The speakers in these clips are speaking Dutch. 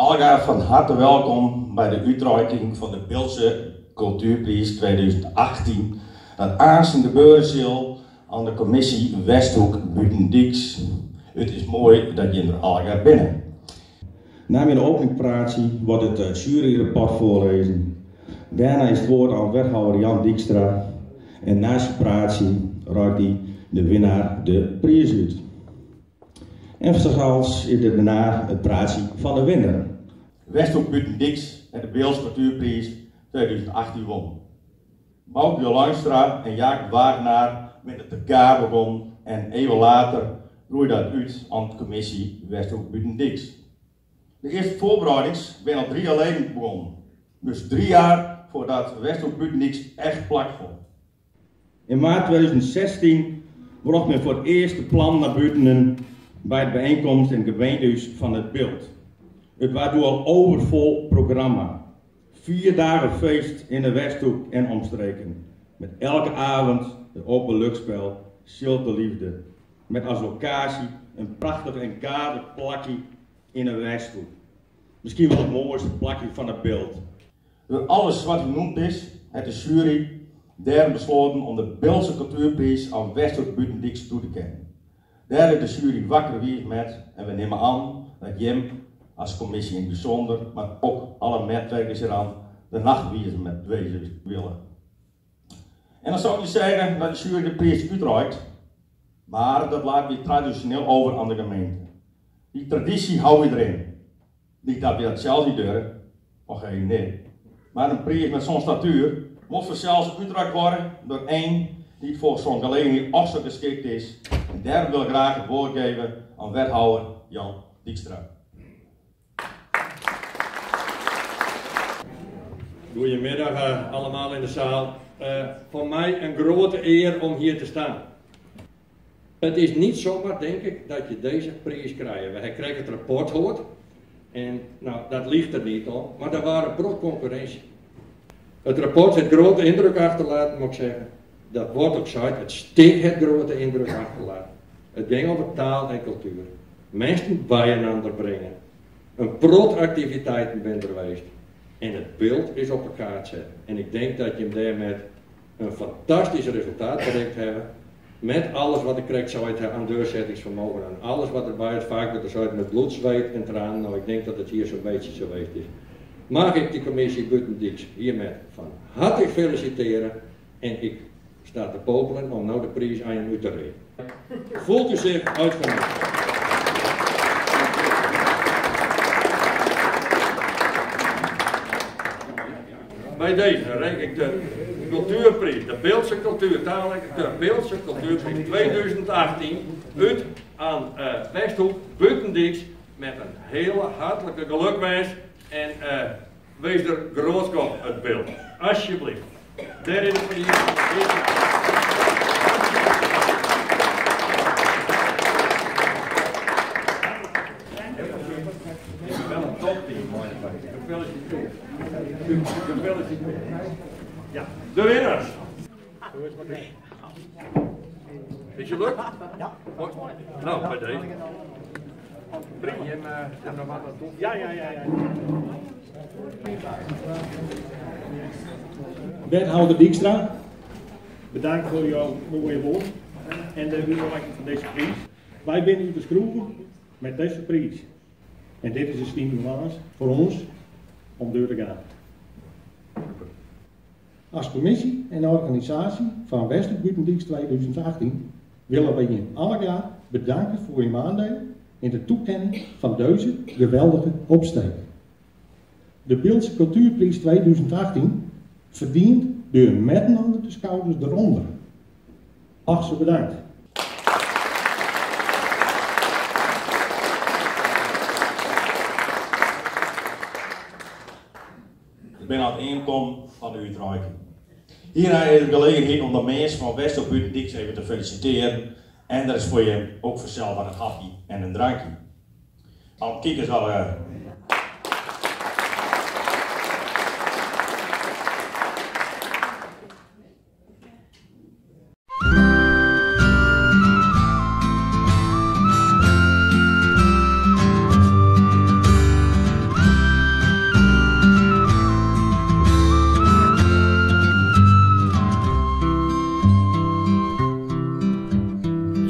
Allemaal van harte welkom bij de uitreiking van de Beeldse Cultuurprijs 2018. Dat aanstaande gebeuren zal aan de commissie Westhoek Buitendieks. Het is mooi dat je er allemaal binnen. Na mijn openingspraatje wordt het juryrapport voorlezen. Daarna is het woord aan wethouder Jan Dijkstra. En na zijn praatje reikt hij de winnaar de prijs uit. En vervolgens is er daarna het praatje van de winnaar. Westhoek Buitendieks en de Beeldse Cultuurprijs 2018 won. Bouke Luinstra en Jacob Wagenaar met het elkaar begon en even later groeide dat uit aan de commissie Westhoek Buitendieks. De eerste voorbereidings ben al 3 jaar geleden begonnen. Dus 3 jaar voordat Westhoek Buitendieks echt plak vond. In maart 2016 bracht men voor het eerst het plan naar buiten bij de bijeenkomst in het gemeentehuis van het Beeld. Het was toen al overvol programma. 4 dagen feest in de Westhoek en omstreken. Met elke avond het openluchtspel Zilte Liefde. Met als locatie een prachtig en kader plakje in de Westhoek. Misschien wel het mooiste plakje van het Beeld. Door alles wat genoemd is, heeft de jury daar besloten om de Beeldse Cultuurprijs aan Westhoek Buitendieks toe te kennen. Daar is de jury wakker wie met en we nemen aan dat Jim als commissie in het bijzonder, maar ook alle medewerkers eraan de nachtwiezen met wezen willen. En dan zou ik niet zeggen dat de jury de prijs uitreikt, maar dat laat we traditioneel over aan de gemeente. Die traditie houden we erin. Niet dat we dat zelf niet durven, of geen nee. Maar een prijs met zo'n statuur moet vanzelfs uitgereikt worden door één die het voor zo'n gelegenheid ook zo geschikt is. En daar wil ik graag het woord geven aan wethouder Jan Dijkstra. Goedemiddag allemaal in de zaal. Voor mij een grote eer om hier te staan. Het is niet zomaar, denk ik, dat je deze prijs krijgt. Wij kregen het rapport gehoord en nou, dat ligt er niet om, maar er waren brood concurrentie. Het rapport heeft grote indruk achterlaten, moet ik zeggen. Dat wordt ook gezegd, het steekt het grote indruk achterlaten. Het ging over taal en cultuur. Mensen bij einander brengen. Een prootactiviteiten bent er geweest. En het beeld is op elkaar te zetten. En ik denk dat je hem daar met een fantastisch resultaat bereikt hebben. Met alles wat ik krijg zou het aan doorzettingsvermogen en alles wat erbij is. Vaak wordt er zo met bloed, zweet en tranen. Nou, ik denk dat het hier zo'n beetje zo geweest is. Mag ik de commissie Buitendieks hiermee van harte feliciteren. En ik sta te popelen om nou de prijs aan je uit te reden. Voelt u zich uitgenodigd? Bij deze reik ik de cultuurprijs, de Beeldse Cultuurprijs 2018 uit aan Westhoek Buitendieks met een hele hartelijke gelukwijs en wees er groot op het beeld. Alsjeblieft. Daar is het voor jullie. Wel een topteam, mooi. Gefeliciteerd. Gefeliciteerd. Ja, de winnaars. Is je leuk? Ja. Nou, bij deze. Ja. Wethouder Dijkstra, bedankt voor jouw mooie woord en de uitreiking van deze prijs. Wij zijn u beschroeven met deze prijs. En dit is een stimulans voor ons om door te gaan. Als commissie en organisatie van Westhoek Buitendieks 2018 willen wij je allemaal bedanken voor je aandeel in de toekenning van deze geweldige opsteek. De Beeldse Cultuurprijs 2018 verdient door met een ander de schouders eronder. Ach, zo bedankt. Ik ben aan het inkomen van de uitreiking. Hierna is de gelegenheid om de mensen van Westhoek Buitendieks even te feliciteren. En dat is voor je ook vanzelf aan een hapje en een drankje. Nou, kijk eens al.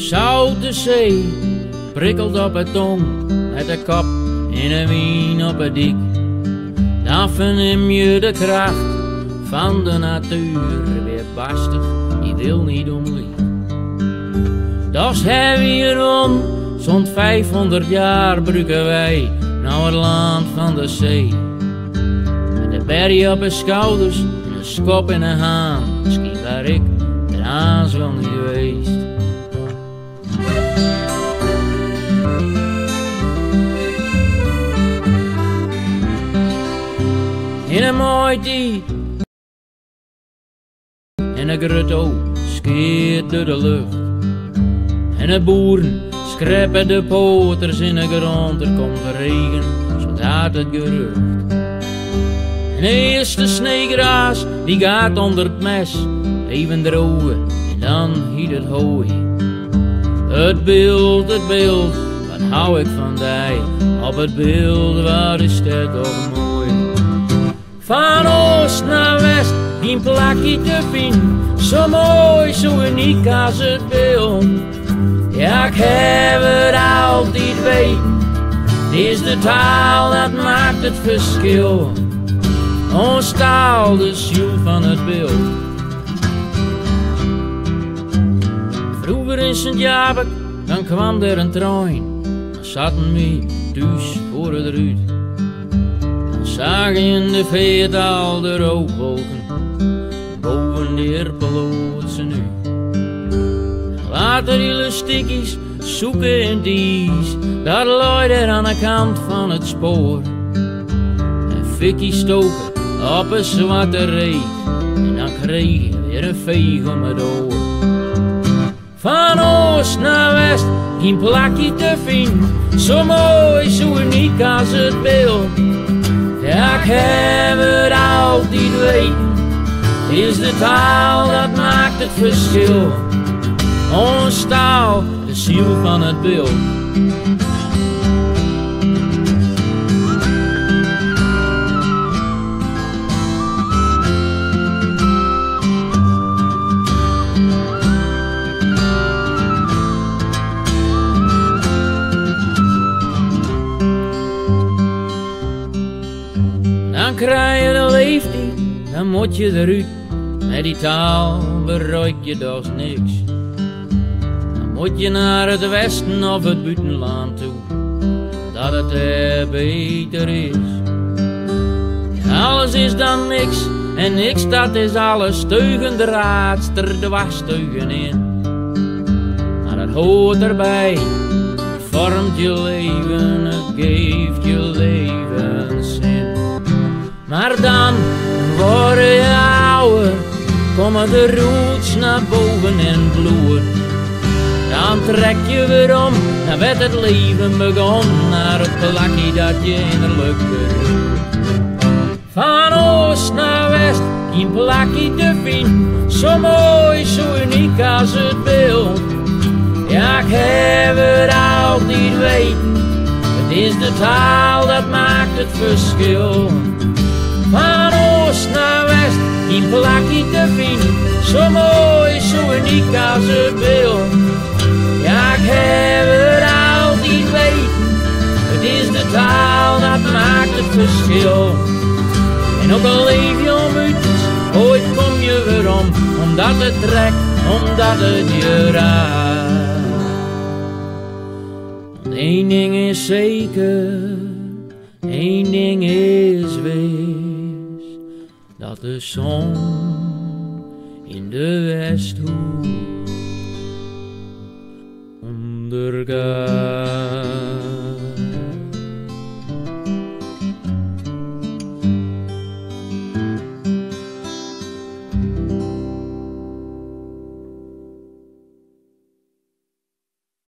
Zoute zee prikkelt op het tong, met de kop in een wien op het dik. Dan verneem je de kracht van de natuur weer barstig, die wil niet omliegen. Dat hebben we hier rond, zo'n 500 jaar bruiken wij naar het land van de zee. Met de bergen op de schouders en een schop in de haan, misschien waar ik er aan wel niet geweest. In een mooi tijd en een grutto skeert door de lucht. En de boeren schreppen de poters in de grond, er komt de regen, zodat het gerucht. En de eerste sneegraas die gaat onder het mes, even drogen en dan hiet het hooi. Het beeld, wat hou ik van die, op het beeld waar is het toch mooi. Van oost naar west, geen plakje te vinden, zo mooi, zo uniek als het beeld. Ja, ik heb het altijd weten, het is de taal dat maakt het verschil. Ons taal, de ziel van het beeld. Vroeger in Sint-Jabek, dan kwam er een trein, dan zaten we thuis voor het ruit. Dan zagen in de veet al de rookwolken, boven de Erpelootse nu. Later die stikkies zoeken in dies, dat looit er aan de kant van het spoor. En fikkie stoken op een zwarte reet, en dan kreeg je weer een veeg om het oor. Van oost naar west, geen plakje te vinden, zo mooi, zo uniek als het beeld. Ja, ik heb het altijd weten, het is de taal dat maakt het verschil. Ons taal, de ziel van het beeld. Dan krijg je de leeftijd, dan moet je eruit. Met die taal bereik je dus niks. Moet je naar het westen of het buitenland toe, dat het er beter is. En alles is dan niks, en niks dat is alles, teugen de raadster, de wasteugen in. Maar het hoort erbij, het vormt je leven, het geeft je levenszin. Maar dan word je ouder, komen de roots naar boven en bloeien. Dan trek je weer om, dan werd het leven begon, naar het plakje dat je innerlijk beroert. Van oost naar west, geen plakje te vinden, zo mooi, zo uniek als het beeld. Ja, ik heb het altijd weten, het is de taal dat maakt het verschil. Van oost naar west, geen plakje te vinden, zo mooi, zo uniek als het beeld. Ja, ik heb het altijd weten, het is de taal dat maakt het verschil. En ook al leef je onmuts, ooit kom je weer om, omdat het trekt, omdat het je raakt. Want één ding is zeker, één ding is wees, dat de zon in de Westhoek ondergaat.